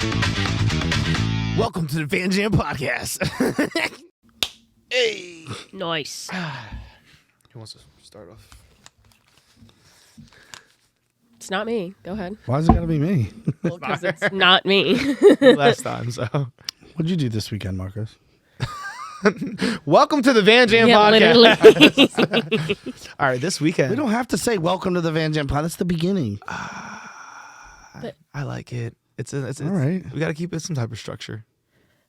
Welcome to the Van Jam Podcast. Hey. Nice. Who wants to start off? It's not me. Go ahead. Why is it gotta be me? Well, because it's not me. Last time, so. What'd you do this weekend, Marcus? Welcome to the Van Jam Yeah, Podcast. literally. All right, this weekend. We don't have to say welcome to the Van Jam Pod. That's the beginning. I like it. It's all right. We got to keep it some type of structure.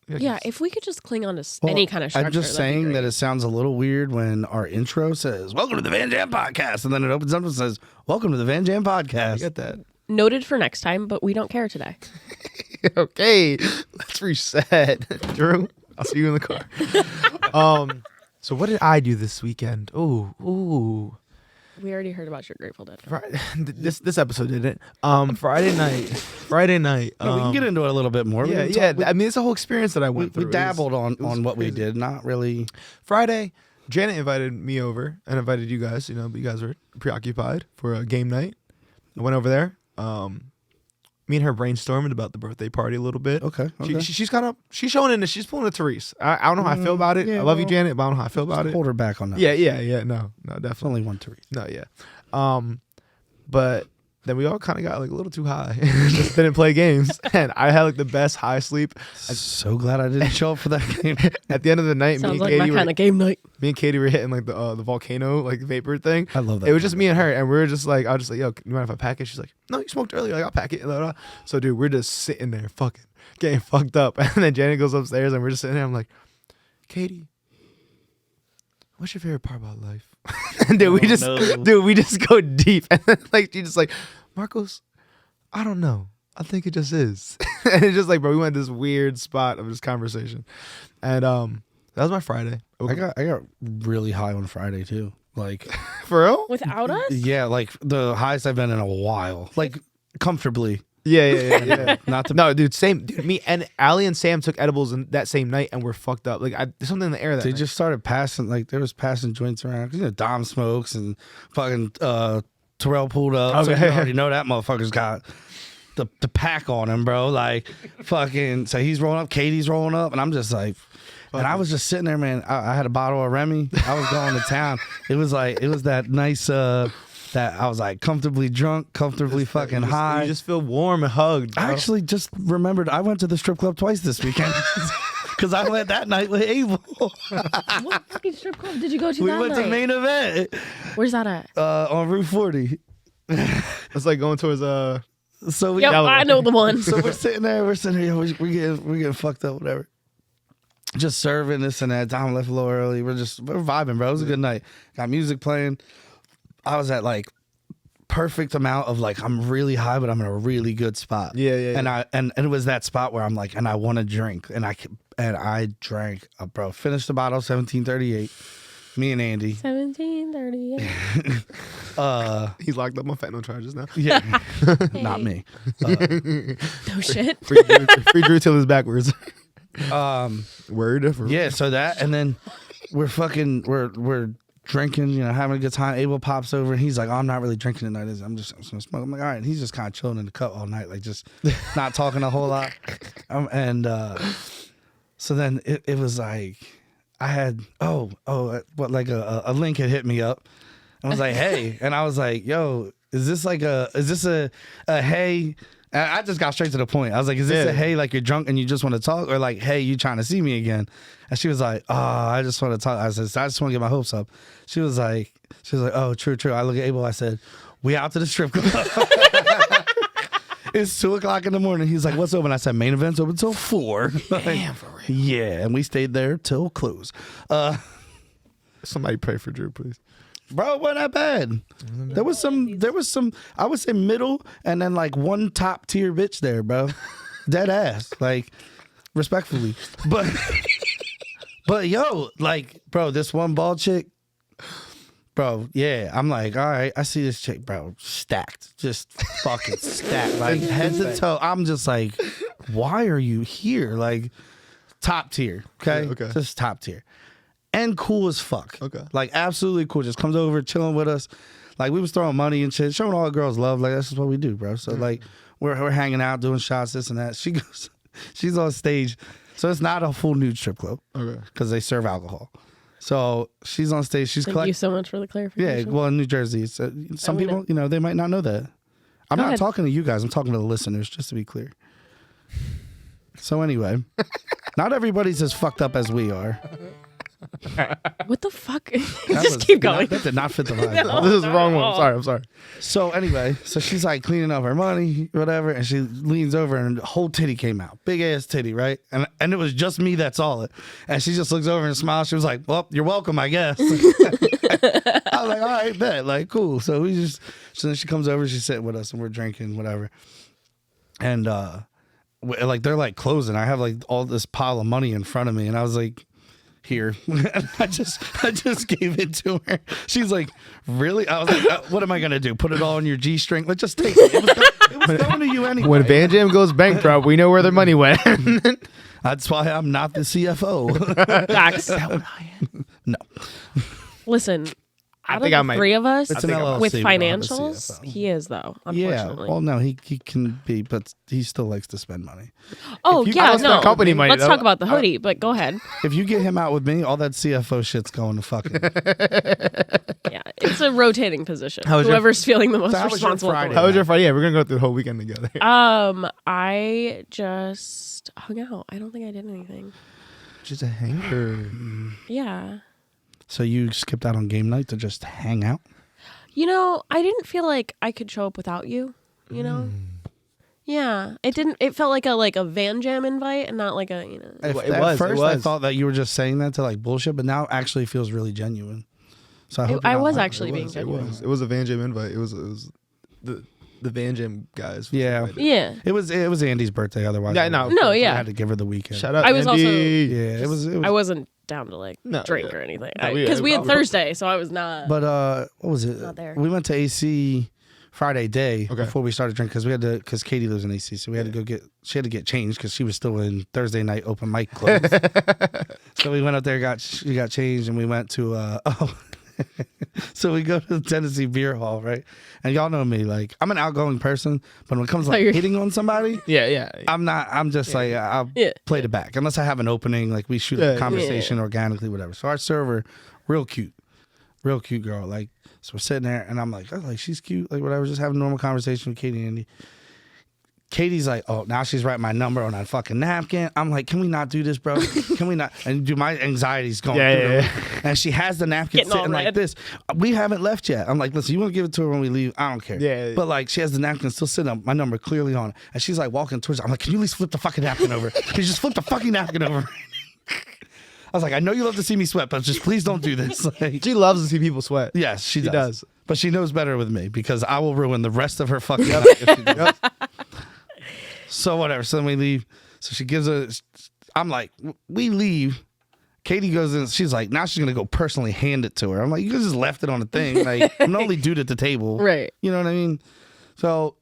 Yeah, if we could just cling on to any kind of structure. I'm just saying that it sounds a little weird when our intro says, welcome to the Van Jam Podcast. And then it opens up and says, welcome to the Van Jam Podcast. I get that. Noted for next time, but we don't care today. Okay, let's reset. Drew, I'll see you in the car. So what did I do this weekend? Ooh. We already heard about your Grateful Dead. This episode didn't. Friday night. No, we can get into it a little bit more. Yeah. I mean, it's a whole experience that I went through. We dabbled on what we crazy. did. Not really. Friday, Janet invited me over and invited you guys. You know, but you guys were preoccupied for a game night. I went over there. Me and her brainstormed about the birthday party a little bit. Okay. She's showing in. She's pulling a Therese. I don't know how I feel about it. Yeah, I love you, Janet, but I don't know how I feel about it. Hold her back on that. Yeah. No, It's definitely. only one Therese. No, yeah. But then we all kind of got like a little too high. Just didn't play games. And I had like the best high sleep. So glad I didn't show up for that game. At the end of the night, Sounds like my kind of game night. me and Katie were hitting like the volcano like vapor thing. I love that. It was just me and her, and we were just like, I was just like, yo, you mind if I pack it? She's like, no, you smoked earlier. Like, I'll pack it. Blah, blah. So dude, we're just sitting there fucking getting fucked up. And then Janet goes upstairs and we're just sitting there. I'm like, Katie, what's your favorite part about life? And dude, we just go deep. And then like she just like, Marcos, I don't know. I think it just is. And it's just like, bro, we went to this weird spot of this conversation. And that was my Friday. I got really high on Friday too. Like For real? Without us? yeah, like the highest I've been in a while. Like comfortably. Yeah. Not to No, dude, same. Dude, me and Allie and Sam took edibles that same night and we're fucked up. Like, there's something in the air that They night. just started passing, like, there was passing joints around. 'Cause, you know, Dom smokes and fucking Terrell pulled up. So Okay. you already know that motherfucker's got the pack on him, bro. Like, fucking, so he's rolling up, Katie's rolling up, and I'm just like, and I was just sitting there, man. I had a bottle of Remy. I was going to town. It was that nice, that I was like comfortably drunk, comfortably fucking high. You just feel warm and hugged. Bro. I actually just remembered I went to the strip club twice this weekend because I went that night with Abel. What fucking strip club did you go to We that went night? to Main Event Where's that at? on Route 40. It's like going towards So we Yep, Delaware. I know the one. so we're sitting there, we're getting fucked up, whatever. Just serving this and that. Dom left a little early. We're vibing, bro. It was a good night. Got music playing. I was at like perfect amount of like I'm really high, but I'm in a really good spot. Yeah. And it was that spot where I'm like, and I want to drink, and I drank, bro. Finished the bottle, 1738. Me and Andy. 1738. He's locked up on fentanyl charges now. Yeah, not me. No shit. Free Drew till is backwards. Word. For Yeah, so that, and then we're drinking, you know, having a good time. Abel pops over and he's like, oh, I'm not really drinking tonight. I'm just gonna smoke. I'm like, all right. And he's just kind of chilling in the cup all night, like just not talking a whole lot. So then it was like I had like a link had hit me up. I was like, hey, and I was like, yo, is this a hey? And I just got straight to the point. I was like, is this a hey, like you're drunk and you just want to talk, or like, hey, you trying to see me again? And she was like, oh, I just want to talk. I said, I just want to get my hopes up. She was like, oh, true. I look at Abel. I said, we out to the strip club. It's 2:00 in the morning. He's like, what's open? I said, Main Event's open till 4. Damn, for real. Yeah, and we stayed there till close. Somebody pray for Drew, please. Bro, it wasn't that bad. There was some, I would say middle, and then like one top tier bitch there, bro. Dead ass. Like, respectfully. But yo, like, bro, this one bald chick, bro, yeah. I'm like, all right, I see this chick, bro, stacked. Just fucking stacked. Like, head to toe. I'm just like, why are you here? Like, top tier, okay? Yeah, okay. Just top tier. And cool as fuck. Okay. Like, absolutely cool. Just comes over, chilling with us. Like we was throwing money and shit, showing all the girls love. Like that's just what we do, bro. So like we're hanging out, doing shots, this and that. She goes, she's on stage, so it's not a full nude strip club, okay, because they serve alcohol. So she's on stage. She's Thank you so much for the clarification. Yeah, well, in New Jersey, some people, you know, they might not know that. I'm not talking to you guys. I'm talking to the listeners, just to be clear. So anyway, not everybody's as fucked up as we are. What the fuck? Just keep going. That did not fit the vibe. No, this is the wrong one. I'm sorry. So anyway, so she's like cleaning up her money, whatever, and she leans over and the whole titty came out. Big ass titty, right? And it was just me that saw it. And she just looks over and smiles. She was like, well, you're welcome, I guess. I was like, all right, bet. Like, cool. So then she comes over, she's sitting with us and we're drinking, whatever. And like they're like closing. I have like all this pile of money in front of me, and I was like, here. And I just gave it to her. She's like, really? I was like, what am I gonna do? Put it all in your G-string? Let's just take it. It was going to you anyway. When Van Jam goes bankrupt, we know where their money went. That's why I'm not the CFO. Facts. No. Listen, I out think of I the might. three of us, It's an LLC, with we don't have a financials, CFO. he is though. Yeah. Unfortunately. Well, no, he can be, but he still likes to spend money. Oh If you- yeah, I spend no. company money, Let's though. talk about the hoodie, but go ahead. If you get him out with me, all that CFO shit's going to fucking. Yeah, it's a rotating position. How was your- Whoever's feeling the most So how was your responsible. Friday? How was your Friday? Yeah, we're gonna go through the whole weekend together. I just hung out. I don't think I did anything. Just a hanger. Yeah. So you skipped out on game night to just hang out? You know, I didn't feel like I could show up without you. You know. Yeah, it didn't. It felt like a Van Jam invite, and not like a At was, first, it I was. thought that you were just saying that to like bullshit, but now it actually feels really genuine. So I hope I you're not was like- actually being genuine. It was a Van Jam invite. It was the Van Jam guys. Yeah. Yeah. It was Andy's birthday. Otherwise, Yeah, no. No, I yeah. had to give her the weekend. Shout out. I was Andy. also- Yeah, it was. I wasn't down to like No, drink yeah. or anything No, because we had we- Thursday, so I was not. But what was it? Not there. We went to AC Friday day Okay. before we started drinking because Katie lives in AC, so we had to go get. She had to get changed because she was still in Thursday night open mic clothes. So we went up there, she got changed, and we went to. So we go to the Tennessee Beer Hall, right? And y'all know me, like I'm an outgoing person, but when it comes to like hitting on somebody, Yeah. I'm not. I'm just like I'll Yeah. play it back unless I have an opening. Like we shoot Yeah, a conversation organically, whatever. So our server, real cute girl. Like so we're sitting there, and I'm like she's cute, like whatever. Just having a normal conversation with Katie and Andy. Katie's like, oh, now she's writing my number on that fucking napkin. I'm like, can we not do this, bro? Can we not? And do my anxiety's going through the roof. And she has the napkin Getting all sitting like red. this. We haven't left yet. I'm like, listen, you want to give it to her when we leave? I don't care. Yeah. But like, she has the napkin still sitting up, my number clearly on it. And she's like walking towards it. I'm like, can you at least flip the fucking napkin over? Can you just flip the fucking napkin over? I was like, I know you love to see me sweat, but just please don't do this. Like, She loves to see people sweat. yes, she does. does. But she knows better with me because I will ruin the rest of her fucking night if she does. So whatever. So then we leave. So she gives I'm like, we leave. Katie goes in. She's like, now she's gonna go personally hand it to her. I'm like, you just left it on the thing. Like, I'm the only dude at the table. Right. You know what I mean? So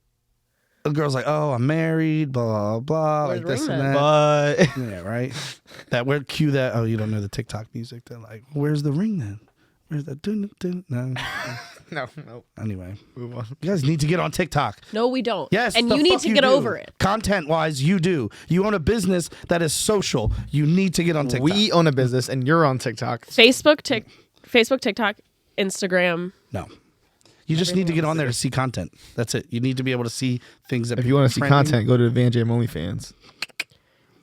the girl's like, oh, I'm married. Blah blah blah. Where's Like this the and ring that. But Yeah, right. That where cue that. Oh, you don't know the TikTok music. They're like, where's the ring then? Where's that? Dun, dun, dun. No. no. Anyway, Move on. you guys need to get on TikTok. No, we don't. Yes, and the you need fuck to you get do. over it. Content-wise, you do. You own a business that is social. You need to get on TikTok. We own a business, and you're on TikTok. Facebook, TikTok, Instagram. No. You just need to get on there to see content. That's it. You need to be able to see things that If you want to see trending. content, go to the Van Jam OnlyFans.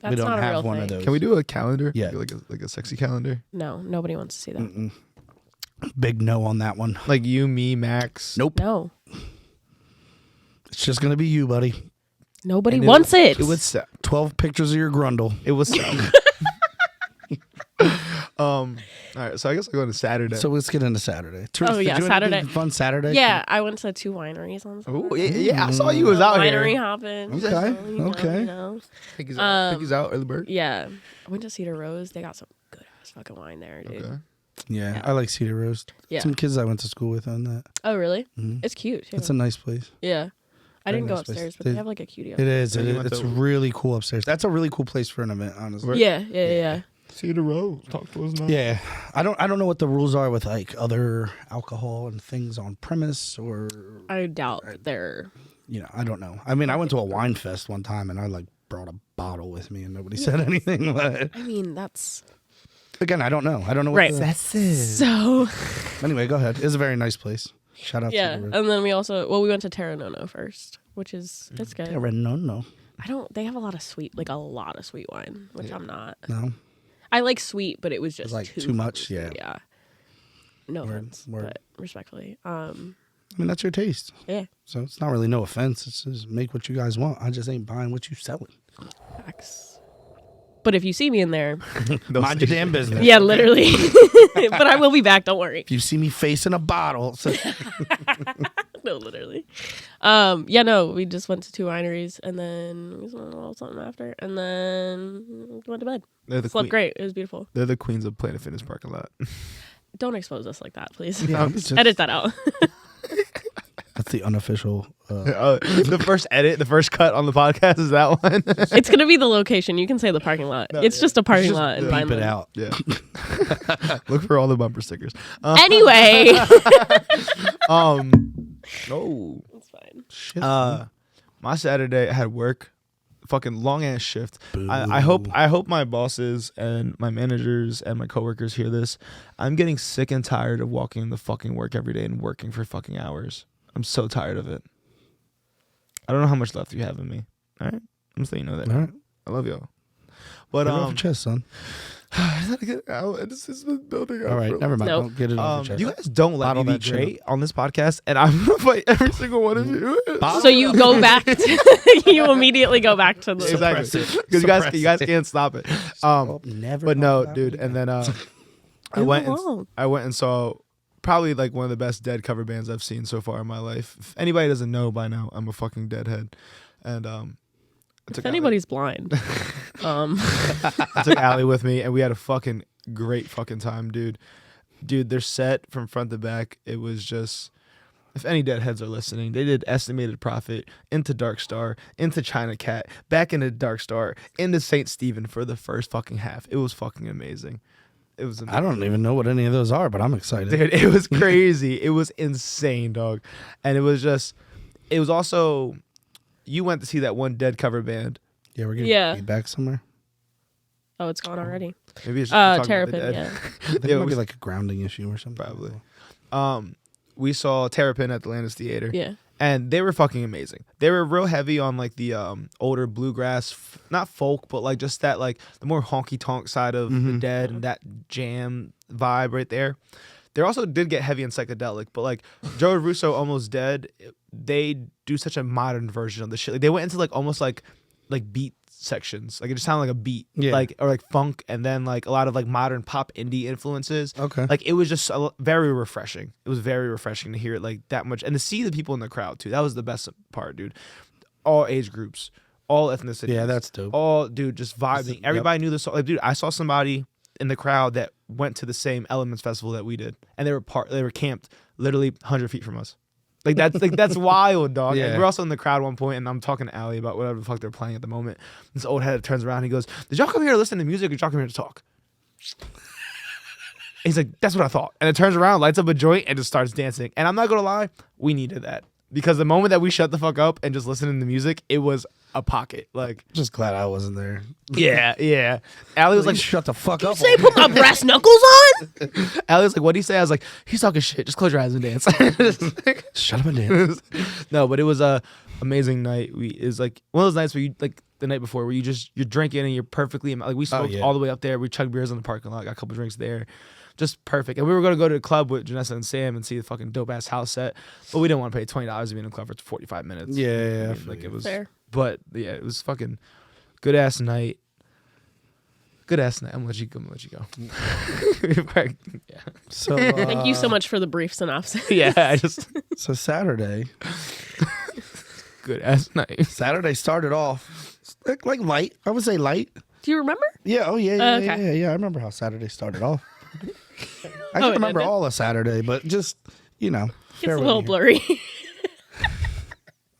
That's We don't not a have real one thing. of those. Can we do a calendar? Yeah. Like a sexy calendar. No, nobody wants to see that. Big no on that one. Like you, me, Max. Nope. No, It's just going to be you, buddy. nobody And wants it. It would sell. 12 pictures of your grundle. It was sell. All right, so I guess I'll go to Saturday. So let's get into Saturday. Teresa, Oh, yeah, did you have Saturday. anything fun Saturday? Yeah, I went to 2 wineries on Saturday. oh yeah, I saw you was out Winery here. hopping. Okay, so, you know, okay. you know. Think he's out. Think he's out. Early bird. Yeah, I went to Cedar Rose. They got some good ass fucking wine there, dude. Okay. Yeah, I like Cedar Rose. Yeah. Some kids I went to school with on that. Oh, really? Mhm. It's cute. Too. It's a nice place. Yeah. I Very didn't go nice place. upstairs, but They- they have like a cutie. It is. Yeah, you went It's to- really cool upstairs. That's a really cool place for an event, honestly. Yeah. See the road. Talk to us now. Yeah, I don't know what the rules are with like other alcohol and things on premise, or I doubt that they're. I don't know. I mean, I went to a wine fest one time and I like brought a bottle with me and nobody said anything. But I mean, that's again, I don't know. I don't know. What right. That's it. So. Anyway, go ahead. It's a very nice place. Shout out Yeah, to and then we went to Terra Nono first, which is it's good. No. They have a lot of sweet wine, which I'm not. No. I like sweet, but it was just like too too much, sweet. yeah. Yeah. No offense, word. but respectfully. I mean, that's your taste. Yeah. So it's not really no offense. It's just make what you guys want. I just ain't buying what you selling. Facts. But if you see me in there, Mind your damn business. yeah, literally. But I will be back. Don't worry. If you see me facing a bottle, No, literally. Yeah, no, we just went to 2 wineries and then we saw a little something after and then went to bed. Slept great. It was beautiful. They're the queens of Planet Fitness parking lot. Don't expose us like that, please. Yeah, Edit that out. That's the unofficial. The first cut on the podcast is that one. It's going to be the location. You can say the parking lot. No, It's yeah. just a parking It's just- lot in Beep it Vineland. out. Yeah. Look for all the bumper stickers. Anyway. No. It's fine. Shit. My Saturday I had work, fucking long ass shift. I hope my bosses and my managers and my coworkers hear this. I'm getting sick and tired of walking in the fucking work every day and working for fucking hours. I'm so tired of it. I don't know how much left you have in me. All right, I'm just letting you know that. All right. I love y'all. But Get it off your chest, son. this is building up. All right, never mind. Nope. Don't get it off your chest. You guys don't let Bottle me be that shit great on this podcast, and I'm gonna fight every single one of you. So you go back to, you immediately go back to the Exactly, Suppress it. because you Suppress guys it. can't stop it. Never. But talk no, about dude. it And again. then I went and saw probably like one of the best Dead cover bands I've seen so far in my life. If anybody doesn't know by now, I'm a fucking Deadhead, and I If anybody's blind. I took Allie with me, and we had a fucking great fucking time, dude. Dude, their set from front to back, it was just. If any Deadheads are listening, they did Estimated Prophet, into Dark Star, into China Cat, back into Dark Star, into Saint Stephen for the first fucking half. It was fucking amazing. It was amazing. I don't even know what any of those are, but I'm excited. Dude, it was crazy. It was insane, dog. And it was also, you went to see that one Dead cover band. Yeah, we're getting Yeah. feedback somewhere. Oh, it's gone already. Maybe it's just talking about the Terrapin, Dead. yeah. I think Yeah, it it might be was- like a grounding issue or something. Probably. We saw Terrapin at the Landis Theater. Yeah. And they were fucking amazing. They were real heavy on like the older bluegrass, not folk, but like just that like the more honky tonk side of the Dead and that jam vibe right there. They also did get heavy and psychedelic, but like Joe Russo, Almost Dead, they do such a modern version of the shit. Like they went into like almost like beat sections. Like it just sounded like a beat, Yeah. like or like funk, and then like a lot of like modern pop indie influences. Okay. Like it was just very refreshing. It was very refreshing to hear it like that much and to see the people in the crowd too. That was the best part, dude. All age groups, all ethnicities. Yeah, that's dope. All dude, just vibing. Everybody knew the song. Like, dude, I saw somebody in the crowd that went to the same Elements festival that we did, and they were camped literally 100 feet from us. Like that's wild, dog. Yeah. And we're also in the crowd at one point, and I'm talking to Allie about whatever the fuck they're playing at the moment. This old head turns around, and he goes, "Did y'all come here to listen to music, or did y'all come here to talk?" He's like, "That's what I thought." And it turns around, lights up a joint, and just starts dancing. And I'm not gonna lie, we needed that because the moment that we shut the fuck up and just listened to music, it was a pocket. Like, Just glad I wasn't there. yeah. Allie was like, shut the fuck up. Say put my brass knuckles on? Allie was like, "What'd he say?" I was like, "He's talking shit. Just close your eyes and dance." Shut up and dance. No, but it was a amazing night. It's like one of those nights where you like the night before where you're drinking and you're perfectly like we smoked yeah. all the way up there. We chugged beers in the parking lot, got a couple drinks there, just perfect. And we were gonna go to the club with Janessa and Sam and see the fucking dope ass house set, but we didn't want to pay $20 to be in a club for 45 minutes. Yeah, I mean, like it was. Fair. But yeah, it was fucking good ass night. Good ass night. I'm gonna let you go. Yeah. So Thank you so much for the brief synopsis. Yeah, I just So Saturday good ass night. Saturday started off like light. I would say light. Do you remember? Yeah. Oh yeah. Okay. Yeah. I remember how Saturday started off. I Oh, don't it remember did? all of Saturday, but just It's bear a with little me. blurry.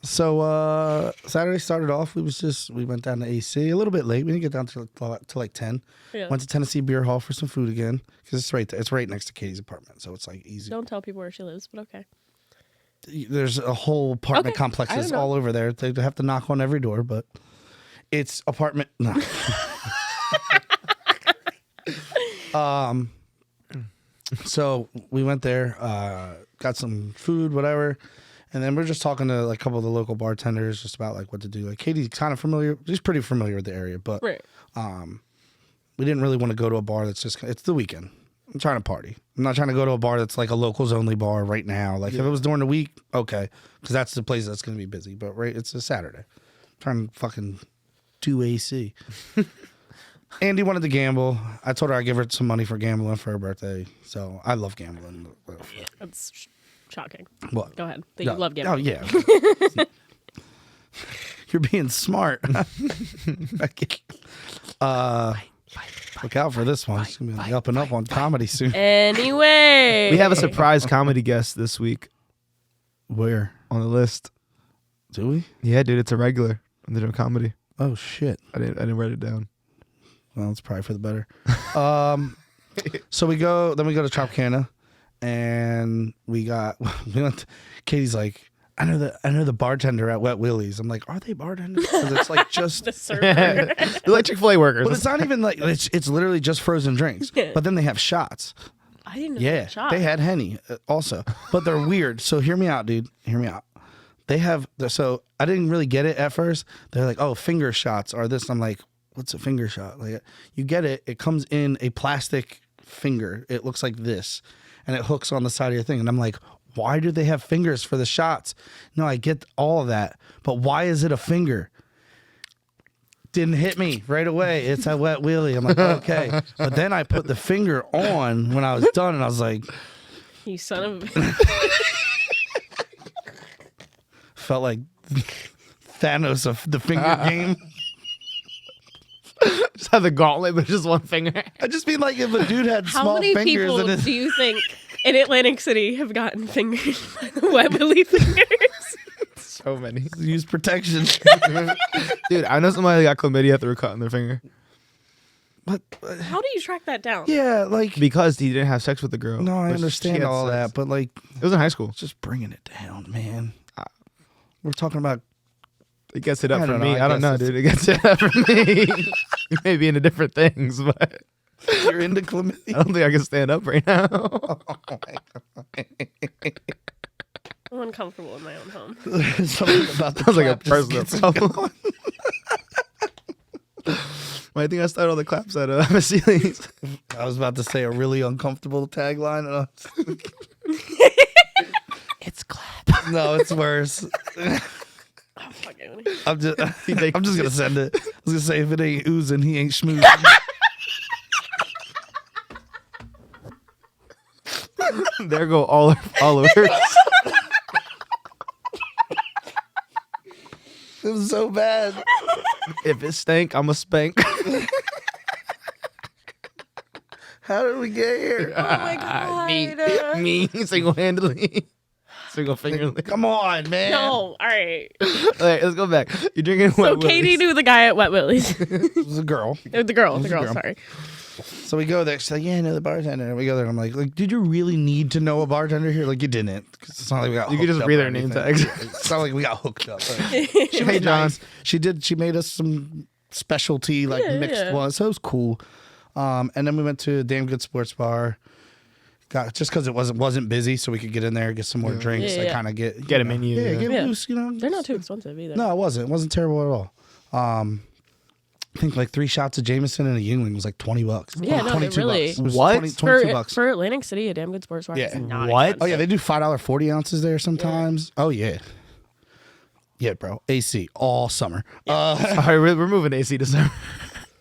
So Saturday started off. We went down to AC a little bit late. We didn't get down to like 10. Yeah. Went to Tennessee Beer Hall for some food again because it's right there. It's right next to Katie's apartment, so it's like easy. Don't tell people where she lives, but okay. There's a whole apartment Okay. complexes all over there. They have to knock on every door, but it's apartment. No. So we went there, got some food, whatever, and then we're just talking to like a couple of the local bartenders just about like what to do. Like Katie's kind of familiar; she's pretty familiar with the area, but Right. we didn't really want to go to a bar that's it's the weekend. I'm trying to party. I'm not trying to go to a bar that's like a locals only bar right now. Like if it was during the week, okay, because that's the place that's going to be busy. But right, it's a Saturday. I'm trying to fucking do AC. Andy wanted to gamble. I told her I'd give her some money for gambling for her birthday. So I love gambling. That's shocking. What? Go ahead. That you love Oh, gambling. yeah. You're being smart. Look out for this one. It's going to be up and up on comedy soon. Anyway. We have a surprise comedy guest this week Where? on the list. Do we? Yeah, dude, it's a regular on the comedy. Oh, shit. I didn't write it down. Well, it's probably for the better. So we go to Tropicana, and we went. Katie's like, I know the bartender at Wet Willie's. I'm like, are they bartenders? Because it's like just the server. They're like Chick-fil-A workers. but it's not even like it's literally just frozen drinks. But then they have shots. I didn't know Yeah, that shot. they had Henny also, but they're weird. So hear me out, dude. Hear me out. They have so I didn't really get it at first. They're like, oh, finger shots are this. I'm like, what's a finger shot? Like, you get it. It comes in a plastic finger. It looks like this, and it hooks on the side of your thing. And I'm like, why do they have fingers for the shots? No, I get all of that, but why is it a finger? Didn't hit me right away. It's a Wet Willie. I'm like, okay. But then I put the finger on when I was done, and I was like, You son of. felt like Thanos of the finger game. Just have the gauntlet, but just one finger. I just mean like if a dude had How small many fingers people and do you think in Atlantic City have gotten fingered by the Wet Willie fingers? So many. use protection. Dude, I know somebody that got chlamydia after cutting their finger. But How do you track that down? yeah, like Because he didn't have sex with the girl. no, I But she understand had all sex. that, but like It was in high school. just bringing it down, man. We're talking about It gets it up I for don't me. know, I I don't know, guess dude. It gets it up for me. You may be into different things, but you're into chlamydia. I don't think I can stand up right now. I'm uncomfortable in my own home. Something about the Sounds like a clap just personal gets it problem. going. I think I started all the claps at Vasili's. I was about to say a really uncomfortable tagline. And It's clap. no, it's worse. Oh, fuck it. I'm just gonna send it. I was gonna say if it ain't oozing, he ain't schmoozing. There go all our followers. It was so bad. If it stank, I'm a spank. How did we get here? Oh my god. Me, single-handedly. Single-fingerly. Come on, man. No, all right. All right, let's go back. You're drinking So Wet Katie Willie's. knew the guy at Wet Willie's. It was a girl. The girl, a girl. sorry. So we go there. She's like, yeah, I know the bartender. And we go there. And I'm like, did you really need to know a bartender here? Like, you didn't. 'Cause it's not like we got You could hooked just up read or their name anything. tags. It's not like we got hooked up. She Hey, made John. nice. She made us some specialty, like mixed yeah. ones. So it was cool. And then we went to a damn good sports bar. Just because it wasn't busy, so we could get in there, get some more drinks. Yeah, I yeah. kind of get a menu. Yeah, get Yeah. loose. They're not too expensive either. No, it wasn't. It wasn't terrible at all. I think like 3 shots of Jameson and a Yuengling was like $20. Yeah, no, they really- Bucks. It was What? 22 bucks. For Atlantic City, a damn good sports bar. Yeah. It's not What? expensive. Oh yeah, they do $5 40 ounces there sometimes. Oh yeah, yeah, bro. AC all summer. All right, we're moving AC to summer.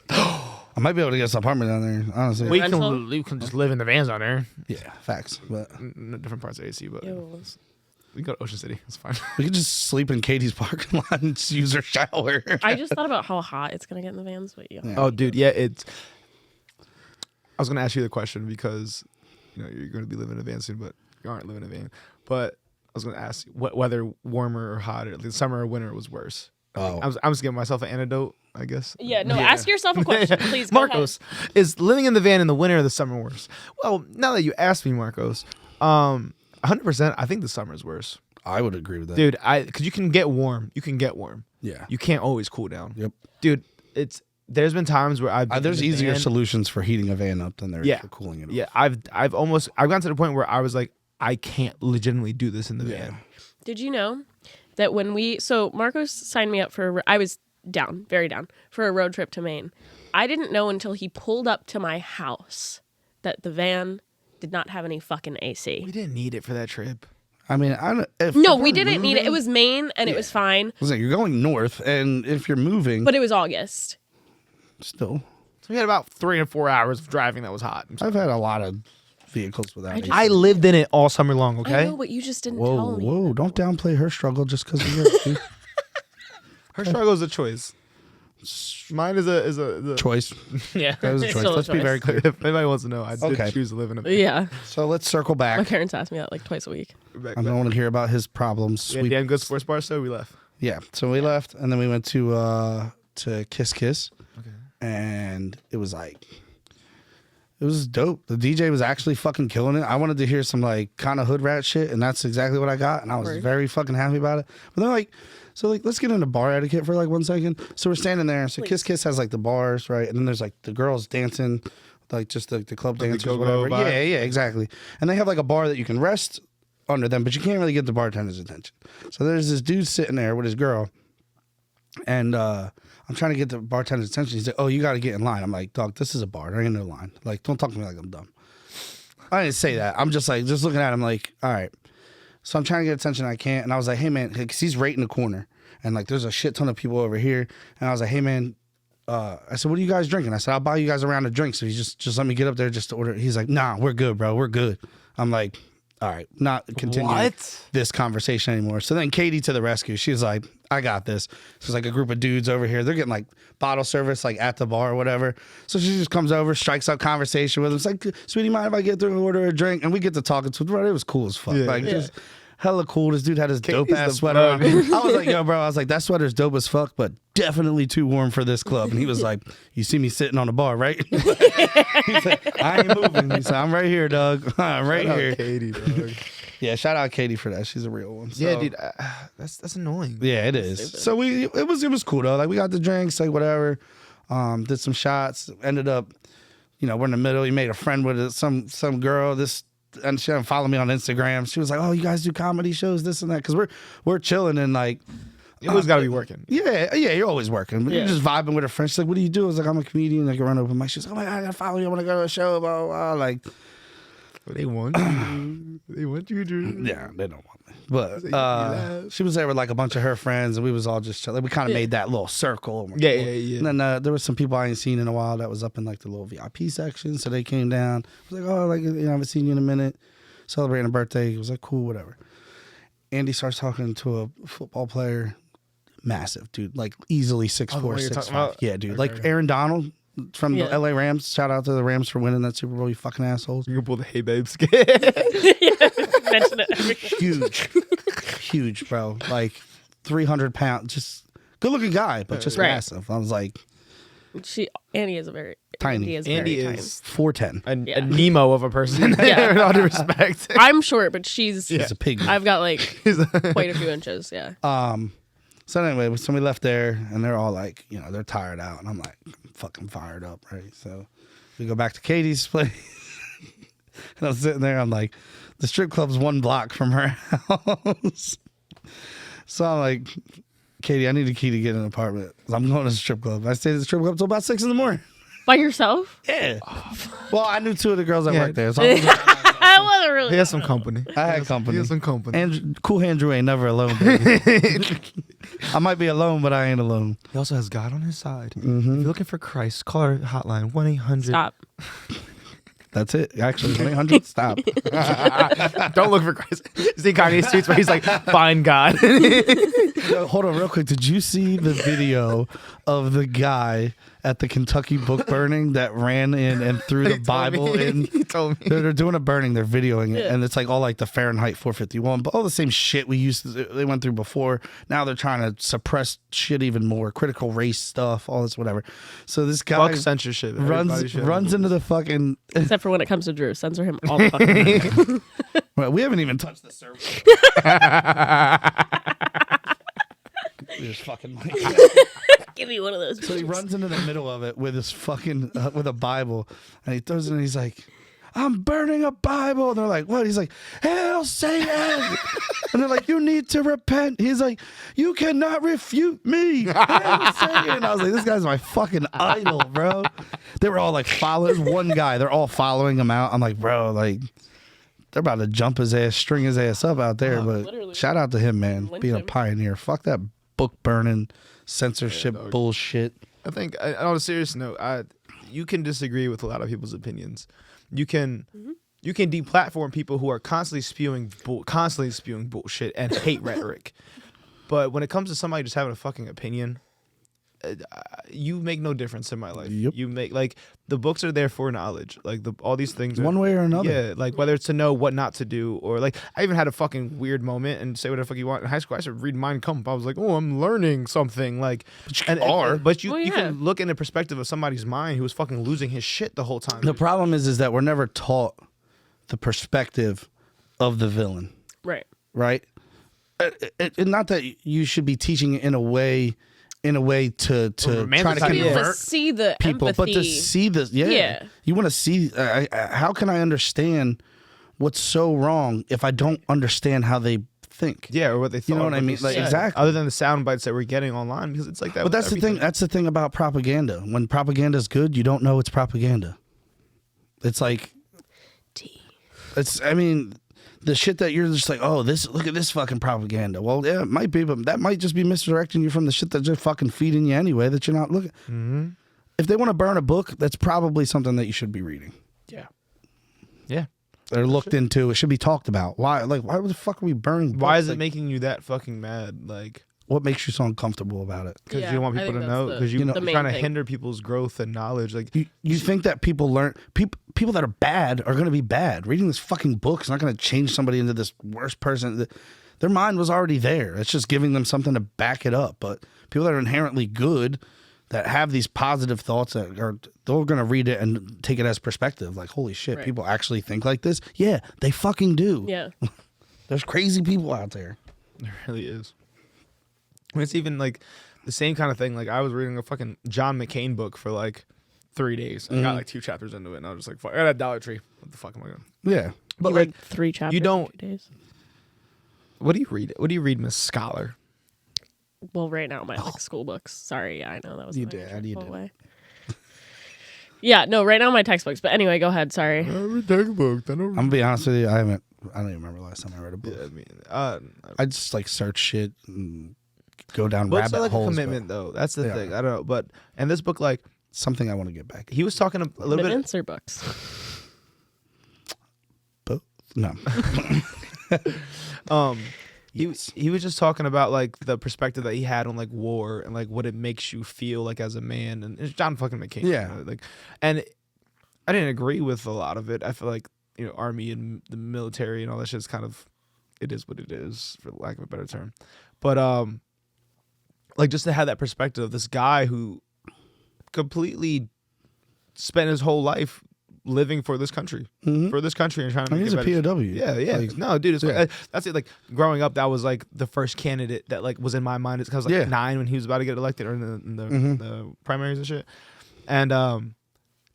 I might be able to get us an apartment down there. Honestly, We Rental? can just live in the vans on there. yeah, facts. But Different parts of AC, but Ew. we go to Ocean City. It's fine. we could just sleep in Katie's parking lot and just use her shower. I just thought about how hot it's gonna get in the vans, but yeah. Oh, dude, yeah, it's. I was gonna ask you the question because, you're gonna be living in a van soon, but you aren't living in a van. But I was gonna ask you whether warmer or hotter, the summer or winter was worse. Oh. I'm just giving myself an antidote, I guess. Yeah, no, ask yourself a question, please. Go Marcos, is living in the van in the winter or the summer worse? Well, now that you asked me, Marcos, 100%, I think the summer's worse. I would agree with that. Dude, because you can get warm. You can get warm. Yeah. You can't always cool down. Yep. Dude, there's been times where there's easier solutions for heating a van up than there is for cooling it off. Yeah, I've gotten to the point where I was like, I can't legitimately do this in the van. Did you know that so Marcos signed me up I was down, very down, for a road trip to Maine. I didn't know until he pulled up to my house that the van did not have any fucking AC. We didn't need it for that trip. I mean, we didn't need it. It was Maine, and it was fine. Listen, you're going north, and if you're moving, but it was August. Still, so we had about 3 or 4 hours of driving that was hot. I've had a lot of vehicles without AC. I lived in it all summer long. Okay. I know, but you just didn't tell me. Whoa! Don't downplay her struggle just because of yours. Her struggle is a choice. Mine is a choice. Yeah, that was a choice. Let's be very clear. If anybody wants to know, I did choose to live in a. Yeah. So let's circle back. My parents ask me that like twice a week. I don't want to hear about his problems. We had good sports bar, so we left. Yeah, so we left, and then we went to Kiss Kiss, and it was dope. The DJ was actually fucking killing it. I wanted to hear some like kind of hood rat shit, and that's exactly what I got, and I was very fucking happy about it. But then let's get into bar etiquette for like 1 second. So we're standing there. So Kiss Kiss has like the bars, right? And then there's like the girls dancing, like just the club dancers, whatever. Yeah, exactly. And they have like a bar that you can rest under them, but you can't really get the bartender's attention. So there's this dude sitting there with his girl, and I'm trying to get the bartender's attention. He's like, "Oh, you got to get in line." I'm like, "Dog, this is a bar. There ain't no line. Like, don't talk to me like I'm dumb." I didn't say that. I'm just looking at him like, all right. So I'm trying to get attention. I can't. And I was like, hey, man, because he's right in the corner. And like, there's a shit ton of people over here. And I was like, hey, man, I said, what are you guys drinking? I said, I'll buy you guys a round of drinks. So you just let me get up there just to order. He's like, nah, we're good, bro. We're good. I'm like, all right, not continuing this conversation anymore. So then Katie to the rescue. She's like, I got this. There's like a group of dudes over here. They're getting like bottle service like at the bar or whatever. So she just comes over, strikes up conversation with him. It's like, sweetie, mind if I get through and order a drink? And we get to talking to him. Bro, it was cool as fuck. Just hella cool. This dude had his dope ass sweater on. I was like, yo, bro, that sweater's dope as fuck, but definitely too warm for this club. And he was like, you see me sitting on the bar, right? He's like, I ain't moving. He said, I'm right here, dog. I'm right here. Katie, dog. Yeah, shout out Katie for that. She's a real one. So, yeah, dude, that's annoying. Yeah, it is. So it was cool though. Like we got the drinks, like whatever. Did some shots. Ended up, we're in the middle. He made a friend with some girl. And she didn't follow me on Instagram. She was like, "Oh, you guys do comedy shows, this and that," because we're chilling and like. You always got to be working. Yeah, you're always working. But you're just vibing with a friend. She's like, what do you do? I was like, I'm a comedian. I can run open mic. She's like, oh my God, I got to follow you. I want to go to a show. Blah, blah, blah. Like, they want you. They want you, Drew. Yeah, they don't want me. But she was there with like a bunch of her friends, and we was all just chilling. We kind of made that little circle. Yeah. And then there was some people I ain't seen in a while that was up in like the little VIP section. So they came down. I was like, oh, like, I haven't seen you in a minute. Celebrating a birthday. It was like, cool, whatever. Andy starts talking to a football player. Massive, dude. Like easily 6'4", 6'5". Yeah, dude. Like Aaron Donald from the LA Rams. Shout out to the Rams for winning that Super Bowl, you fucking assholes. You can pull the Hey Babes. Mention it. Huge, bro. Like 300 pounds. Just good looking guy, but just massive. I was like, Andy is a very tiny. Andy is 4'10". A Nemo of a person. With all due respect. I'm short, but she's a pig. I've got like quite a few inches. Yeah. So anyway, so we left there, and they're all like, they're tired out, and I'm like, fucking fired up, right? So we go back to Katie's place, and I'm sitting there. I'm like, the strip club's 1 block from her house. So I'm like, Katie, I need a key to get an apartment. I'm going to the strip club. I stayed at the strip club until about 6 a.m. By yourself? Yeah. Well, I knew 2 of the girls that worked there, so I wasn't really. He has some company. I had company. He has some company. And Cool Hand Drew ain't never alone, baby. I might be alone, but I ain't alone. He also has God on his side. Mm-hmm. If you're looking for Christ, call our hotline 1-800. Stop. That's it. Actually, 1-800. Stop. Don't look for Christ. You see Kanye's tweets where he's like, find God. Hold on, real quick. Did you see the video of the guy at the Kentucky book burning that ran in and threw the Bible in? He told me. They're doing a burning. They're videoing it, Yeah. and it's like all like the Fahrenheit 451, but all the same shit they went through before. Now they're trying to suppress shit even more, critical race stuff, all this whatever. So this guy Fuck censorship. Everybody should runs into the fucking. Except for when it comes to Drew. Censor him all the fucking time. Well, we haven't even touched the server. Just fucking. Give me one of those. So he runs into the middle of it with his fucking with a Bible, and he throws it and he's like, "I'm burning a Bible." And they're like, "What?" He's like, "Hail Satan!" And they're like, "You need to repent." He's like, "You cannot refute me." Hail Satan! I was like, "This guy's my fucking idol, bro." They were all like followers. One guy, they're all following him out. I'm like, bro, like they're about to jump his ass, string his ass up out there. But literally. shout out to him, man, Lynch being a him. pioneer. Fuck that book burning, censorship dog. bullshit. I think, on a serious note, you can disagree with a lot of people's opinions. You can deplatform people who are constantly spewing bullshit and hate rhetoric. But when it comes to somebody just having a fucking opinion, you make no difference in my life. Yep. You make, like, the books are there for knowledge. Like, all these things are, One way or another. yeah, like whether it's to know what not to do, or like I even had a fucking weird moment and say whatever the fuck you want in high school. I started reading Mein Kampf. I was like, oh, I'm learning something. Like, but you Well, you yeah. can look in the perspective of somebody's mind who was fucking losing his shit the whole time. The problem is that we're never taught the perspective of the villain, Right. right? And not that you should be teaching it in a way to try to romanticize it. Be able to convert see the people, empathy. but to see this, Yeah. you want to see. How can I understand what's so wrong if I don't understand how they think? Yeah, or what they thought. You know what I they mean? Like, said, exactly. Other than the sound bites that we're getting online, because it's like that. But with that's the everything. thing. That's the thing about propaganda. When propaganda is good, you don't know it's propaganda. It's like it's. I mean, the shit that you're just like, oh, look at this fucking propaganda. Well, yeah, it might be, but that might just be misdirecting you from the shit that they're fucking feeding you anyway. That you're not looking. Mm-hmm. If they want to burn a book, that's probably something that you should be reading. Yeah. They're looked into. It should be talked about. Why? Like, why the fuck are we burning? Why books? is it Like, making you that fucking mad? Like, what makes you so uncomfortable about it? because Yeah, you don't want I people think to that's know. the- Because you know, the you're main trying to thing. hinder people's growth and knowledge. Like, You think that people that are bad are going to be bad. Reading this fucking book is not going to change somebody into this worse person. Their mind was already there. It's just giving them something to back it up. But people that are inherently good, that have these positive thoughts, they're going to read it and take it as perspective. Like, holy shit, Right. people actually think like this? Yeah, they fucking do. Yeah. There's crazy people out there. it really is. I mean, it's even like the same kind of thing. Like, I was reading a fucking John McCain book for like 3 days. I got like 2 chapters into it, and I was just like, fuck, I got a Dollar Tree. What the fuck am I going to? Yeah. But You like, read 3 chapters. you don't- In 2 days. what do you read? What do you read, Miss Scholar? Well, right now my like school books. Sorry, yeah, I know that was You my did, you full did. way. Yeah, no, right now my textbooks. But anyway, go ahead. Sorry. I read textbooks. I don't. I'm going to be honest with you. I don't even remember the last time I read a book. Yeah, I mean, I just like search shit and go down books rabbit are like holes. a but commitment, though. That's the They thing. are. I don't know, but and this book, like, Something I want to get back. he was talking a little bit. Commitments or books? But no. He was just talking about like the perspective that he had on like war and like what it makes you feel like as a man, and it's John fucking McCain. Yeah. like, and I didn't agree with a lot of it. I feel like, you know, army and the military and all that shit's kind of, it is what it is, for lack of a better term. But like, just to have that perspective of this guy who completely spent his whole life living for this country, and trying to I mean, make he's it a better. POW. Yeah. Like, No, dude, it's yeah. that's it. Like, growing up, that was like the first candidate that like was in my mind. It's because I was like Yeah. 9 when he was about to get elected, or in the Mhm. the primaries and shit. And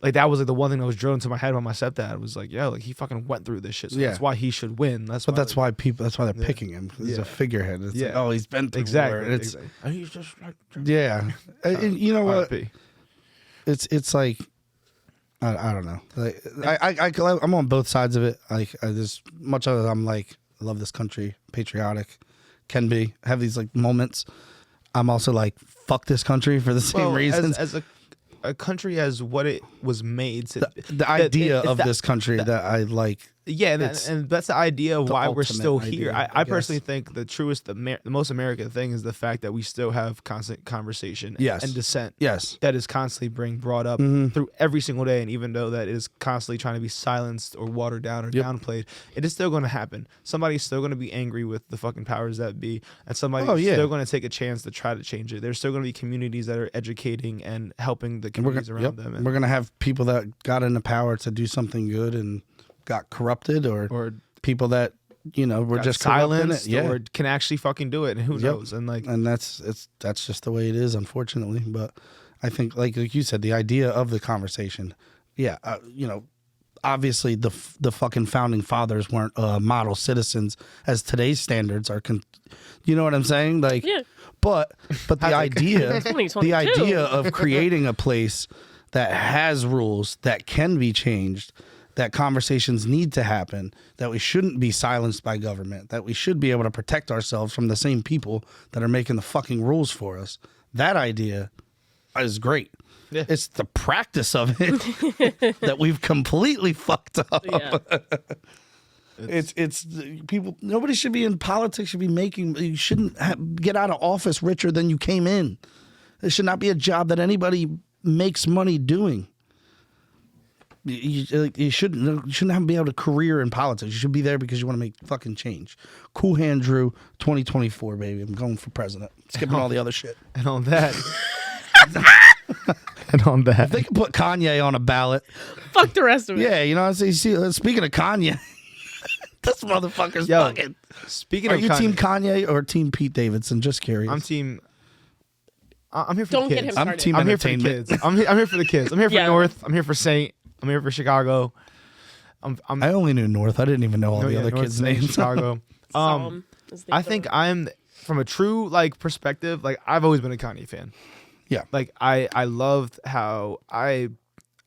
like, that was like the one thing that was drilled into my head by my stepdad was like, yo, like, he fucking went through this shit. So Yeah. that's why he should win. That's But why, that's like, why that's why they're Yeah. picking him. 'Cause he's Yeah. a figurehead. It's like, Yeah. oh, he's been through exactly. war. It's exactly. And he's just like, yeah. And you know what? RIP. It's like I don't know. Like I'm on both sides of it. Like as much as I'm like, I love this country, patriotic, can be, have these like moments. I'm also like, fuck this country for the same Well, reasons. as a country as what it was made to. The idea it's of that- this country that I like Yeah, and that's the idea of the why we're ultimate still idea, here. I I personally guess. think the most American thing is the fact that we still have constant conversation Yes. and dissent Yes. that is constantly being brought up Mm-hmm. through every single day. And even though that is constantly trying to be silenced or watered down or downplayed, it is still going to happen. Somebody's still going to be angry with the fucking powers that be, and somebody's still going to take a chance to try to change it. There's still going to be communities that are educating and helping the communities around them. And we're gonna have people that got into power to do something good and got corrupted, or people that were got just silenced corrupt in it. or can actually fucking do it, and who knows? And that's just the way it is, unfortunately. But I think, like you said, the idea of the conversation, obviously the fucking founding fathers weren't model citizens as today's standards are. You know what I'm saying? Like, Yeah. But the idea, 2022. the idea of creating a place that has rules that can be changed, that conversations need to happen, that we shouldn't be silenced by government, that we should be able to protect ourselves from the same people that are making the fucking rules for us. That idea is great. Yeah. It's the practice of it that we've completely fucked up. Yeah. It's people. Nobody should be in politics. Should be making. You shouldn't get out of office richer than you came in. There should not be a job that anybody makes money doing. You shouldn't have to be able to career in politics. You should be there because you want to make fucking change. Cool Hand Drew, 2024, baby. I'm going for president. Skipping all the other shit. And on that, If they could put Kanye on a ballot, Fuck the rest of it. yeah, you know what I'm saying? See, speaking of Kanye, this motherfucker's Yo, fucking. speaking Are of you Kanye, team Kanye or team Pete Davidson? Just curious. I'm team. I'm here for Don't the get kids. him I'm started. team I'm here for the entertainment. kids. I'm here for the kids. I'm here for Yeah. North. I'm here for Saint. I'm here for Chicago. I only knew North. I didn't even know all the other North, kids' Saint, names. Chicago. Solemn is the I other think one. I'm from a true perspective. I've always been a Kanye fan. Yeah. I loved how I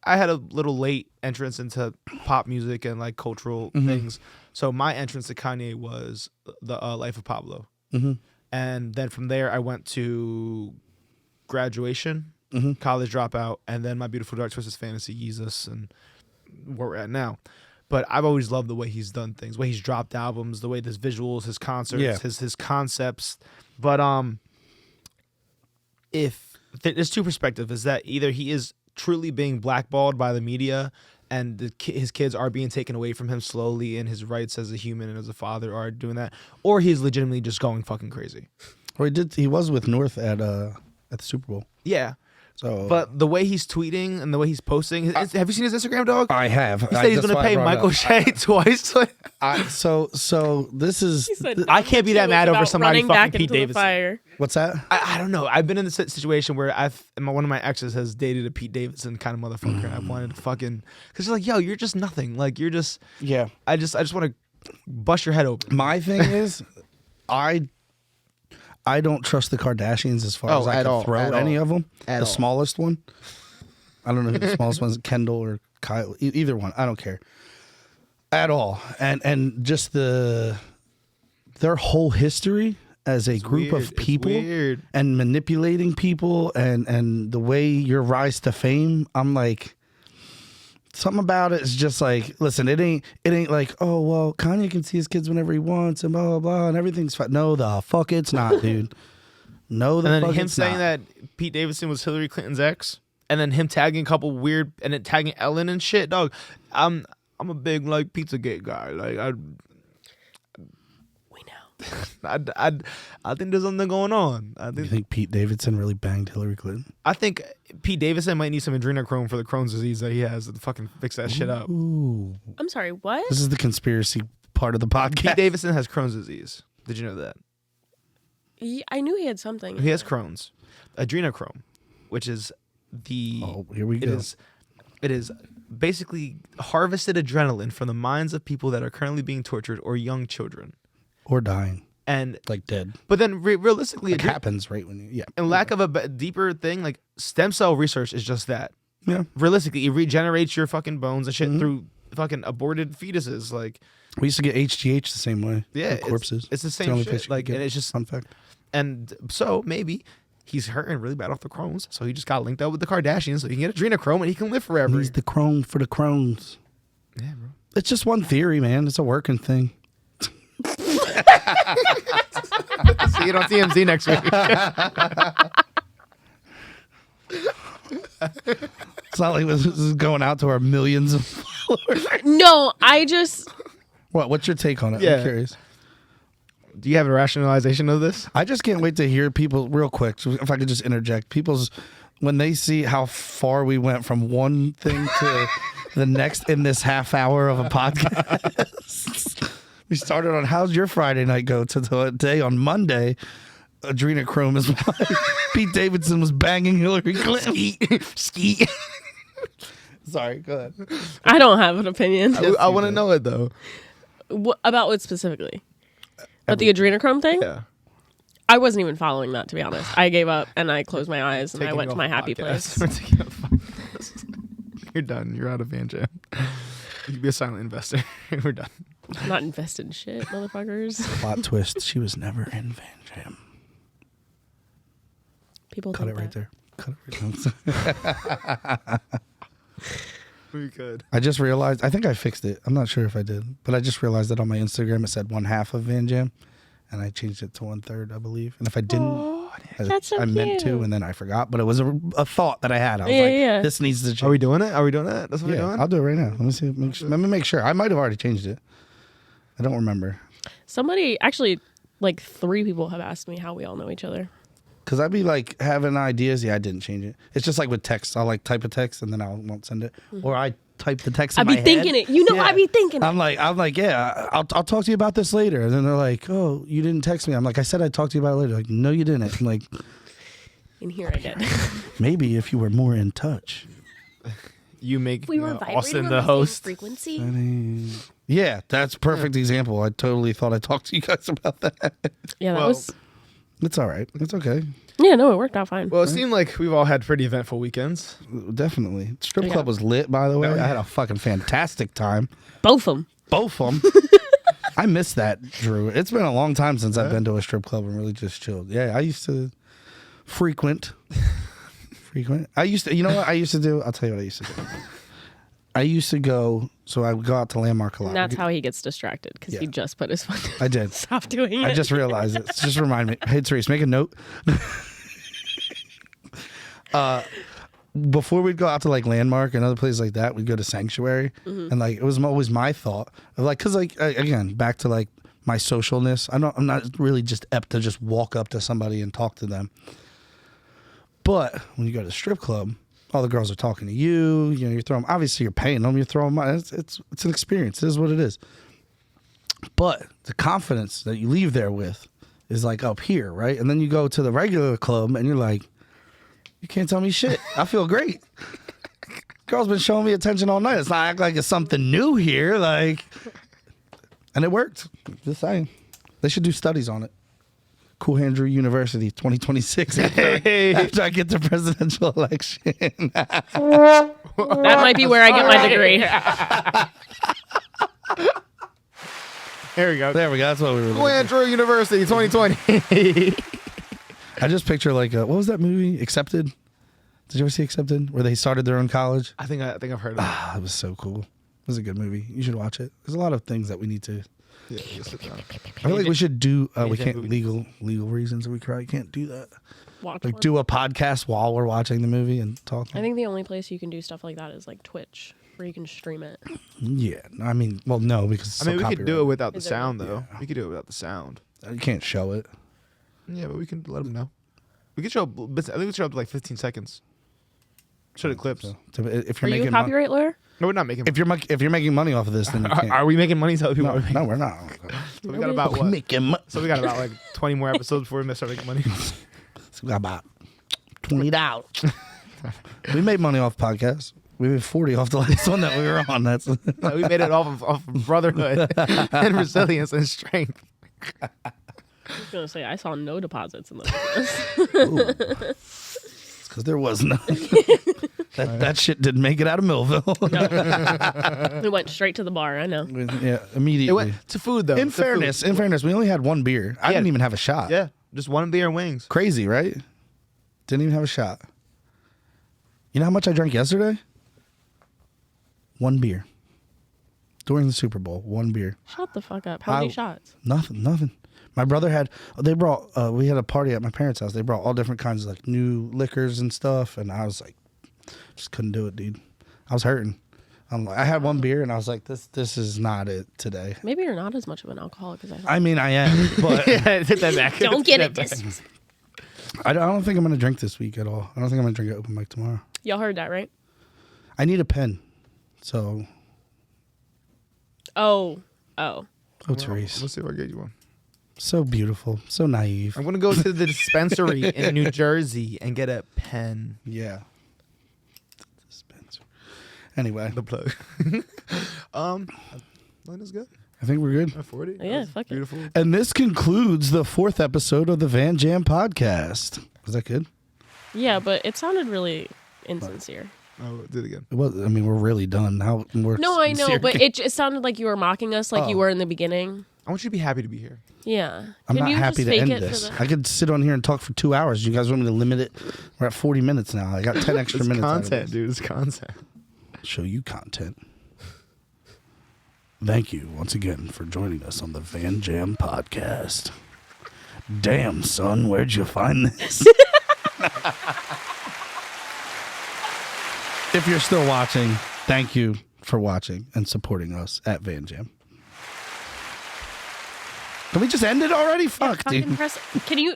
had a little late entrance into pop music and cultural things. So my entrance to Kanye was the Life of Pablo, and then from there I went to Graduation, College Dropout, and then My Beautiful Dark Twisted Fantasy, Jesus, and where we're at now. But I've always loved the way he's done things, the way he's dropped albums, the way his visuals, his concerts, his concepts. But if there's two perspectives, is that either he is truly being blackballed by the media and his kids are being taken away from him slowly, and his rights as a human and as a father are doing that, or he's legitimately just going fucking crazy. Or he was with North at the Super Bowl. Yeah. So, But the way he's tweeting and the way he's posting, have you seen his Instagram, dog? I have. He said he's going to pay Michael Shea twice. So this is. He said I can't be that it was mad over about somebody running fucking back Pete into the Davidson. fire. What's that? I don't know. I've been in this situation where one of my exes has dated a Pete Davidson kind of motherfucker. And I wanted to fucking, because you're yo, you're just nothing. You're just. Yeah. I just want to bust your head open. My thing is, I don't trust the Kardashians as far as I can throw any of them. The smallest one. I don't know who the smallest one is, Kendall or Kyle. Either one. I don't care at all. And just their whole history as a group weird. of people It's weird. and manipulating people and the way your rise to fame. I'm like, something about it is just listen, it ain't like, oh, well, Kanye can see his kids whenever he wants and blah, blah, blah, and everything's fine. No, the fuck it's not, dude. No, the And then fuck him it's saying not. that Pete Davidson was Hillary Clinton's ex, and then him tagging a couple weird, and then tagging Ellen and shit, dog. I'm a big Pizzagate guy. We know. I think there's something going on. You think Pete Davidson really banged Hillary Clinton? I think Pete Davidson might need some adrenochrome for the Crohn's disease that he has to fucking fix that shit up. Ooh. I'm sorry, what? This is the conspiracy part of the podcast. Pete Davidson has Crohn's disease. Did you know that? I knew he had something. He has Crohn's. Adrenochrome, which is Oh, here we go. It is basically harvested adrenaline from the minds of people that are currently being tortured or young children. Or dying. And Dead. but then realistically, It happens right when you, yeah. in lack of a deeper thing, stem cell research is just that. Yeah. Realistically, it regenerates your fucking bones and shit through fucking aborted fetuses. We used to get HGH the same way. Yeah, with corpses. it's the same only shit. place you could get And it. it's just, Fun fact. and so maybe he's hurting really bad off the Crohn's, so he just got linked up with the Kardashians so he can get adrenochrome and he can live forever. He's the crone for the crones. Yeah, bro. It's just one theory, man. It's a working thing. See it on TMZ next week. It's not like this is going out to our millions of followers. No, I just What's your take on it? Yeah. I'm curious. Do you have a rationalization of this? I just can't wait to hear people real quick. If I could just interject, people's when they see how far we went from one thing to the next in this half hour of a podcast. We started on how's your Friday night go to today on Monday. Adrenochrome is why Pete Davidson was banging Hillary Clinton. Ski. Sorry, go ahead. I don't have an opinion I want to know it though. about what specifically. But the adrenochrome thing, Yeah. I wasn't even following that, to be honest. I gave up and I closed my eyes and I Taking went to off my the happy podcast. place. We're taking off the podcast. You're done. You're out of Van Jam. You can be a silent investor. We're done. I'm not invested in shit, motherfuckers. Plot twist: she was never in Van Jam. People Cut think it right that. there. Cut it right there. We could. I just realized. I think I fixed it. I'm not sure if I did, but I just realized that on my Instagram it said 1/2 of Van Jam, and I changed it to 1/3, I believe. And if I didn't, that's so I meant to, cute. and then I forgot. But it was a thought that I had. I was Yeah, like, yeah. this needs to change. Are we doing it? Are we doing that? That's what we're Yeah, doing? I'll do it right now. Let me see. Let me make sure. I might have already changed it. I don't remember. Somebody, actually, like 3 people have asked me how we all know each other. Because I'd be like having ideas. Yeah, I didn't change it. It's just like with text. I'll like type a text and then I won't send it. Or I type the text in I'd my be thinking head. it. You know, Yeah. I'd be thinking it. I'm like, yeah, I'll talk to you about this later. And then they're like, oh, you didn't text me. I'm like, I said I'd talk to you about it later. Like, no, you didn't. I'm like, And here I did. maybe if you were more in touch. You make We were vibrating Austin on the same host. frequency. Yeah, that's a perfect example. I totally thought I talked to you guys about that. Yeah, that Well, was. It's all right. It's okay. Yeah, no, it worked out fine. Well, it seemed like we've all had pretty eventful weekends. Definitely. Strip Yeah. club was lit, by the way. Oh, yeah. I had a fucking fantastic time. Both of them. Both of them. I miss that, Drew. It's been a long time since I've been to a strip club and really just chilled. Yeah, I used to frequent. I used to, you know what I used to do? I'll tell you what I used to do. I used to go, so I would go out to Landmark a lot. And that's how he gets distracted because he Yeah. just put his phone down. I did. Stop doing it. I just realized it. Just remind me. Hey, Therese, make a note. Before we'd go out to like Landmark and other places like that, we'd go to Sanctuary. And like, it was always my thought of like, cause like, again, back to like my socialness. I'm not really just apt to just walk up to somebody and talk to them. But when you go to the strip club, all the girls are talking to you. You know, you're throwing. Obviously, you're paying them. You're throwing money. It's an experience. It is what it is. But the confidence that you leave there with is like up here, right? And then you go to the regular club and you're like, you can't tell me shit. I feel great. Girl's been showing me attention all night. It's not act like it's something new here, like, and it worked. Just saying, they should do studies on it. Cool Andrew University 2026 after I get the presidential election. That might be where I get my degree. Here we go. There we go. That's what we were looking for. Andrew University 2020. I just picture like what was that movie? Accepted. Did you ever see Accepted? Where they started their own college. I think I've heard of it. Ah, it was so cool. It was a good movie. You should watch it. There's a lot of things that we need to. Yeah, just sit down. I feel like we should do. We Agent can't movies. legal reasons. We can't do that. Watch Like one. do a podcast while we're watching the movie and talk. I think the only place you can do stuff like that is like Twitch, where you can stream it. Yeah, I mean, well, no, because it's I mean, so we could do it without the Is it sound, really? though. We could do it without the sound. You can't show it. Yeah, but we can let them know. We could show bits. I think we show up to like 15 seconds. Show the clips. So, if Are you're you a making copyright lawyer? No, we're not making. if you're making money off of this, then you can't. Are we making money? Tell the people. No, are we making? no, we're not. So we got about We're what? making money. So we got about like 20 more episodes before we start making money. We got about $20. We made money off podcasts. We made 40 off the last one that we were on. That's We made it off of brotherhood and resilience and strength. I was gonna say I saw no deposits in the business. because there was none. That shit didn't make it out of Millville. We went straight to the bar. I know. Yeah, immediately. It went to food though. in To food. fairness, we only had one beer. I Yeah. didn't even have a shot. Yeah, just one beer and wings. Crazy, right? Didn't even have a shot. You know how much I drank yesterday? One beer. during the Super Bowl. 1 beer. Shut the fuck up. How many shots? Nothing. My brother we had a party at my parents' house. They brought all different kinds of like new liquors and stuff. And I was like, just couldn't do it, dude. I was hurting. I had 1 beer and I was like, this is not it today. Maybe you're not as much of an alcoholic as I thought. I mean, I am, but Yeah, take that back. Don't get Take it. that back. I don't think I'm going to drink this week at all. I don't think I'm going to drink at open mic tomorrow. Y'all heard that, right? I need a pen. So. Oh. Therese. Let's see if I get you one. So beautiful. So naive. I'm gonna go to the dispensary in New Jersey and get a pen. Yeah. Dispenser. Anyway. The plug. Line is good. I think we're good. At 40. Yeah, That's fuck it. beautiful. And this concludes the 4th episode of the Van Jam podcast. Was that good? Yeah, but it sounded really insincere. Oh, do it again. It was. I mean, we're really done. Now we're No, I know, sincere. but it sounded like you were mocking us like you Oh. were in the beginning. I want you to be happy to be here. Yeah. I'm Can not you happy just to fake end it for this. the- I could sit on here and talk for 2 hours. You guys want me to limit it? We're at 40 minutes now. I got 10 extra It's minutes. out of content, this. dude. It's content. Show you content. Thank you once again for joining us on the Van Jam podcast. Damn, son, where'd you find this? If you're still watching, thank you for watching and supporting us at Van Jam. Can we just end it already? Fuck, Fucking dude. press. Can you?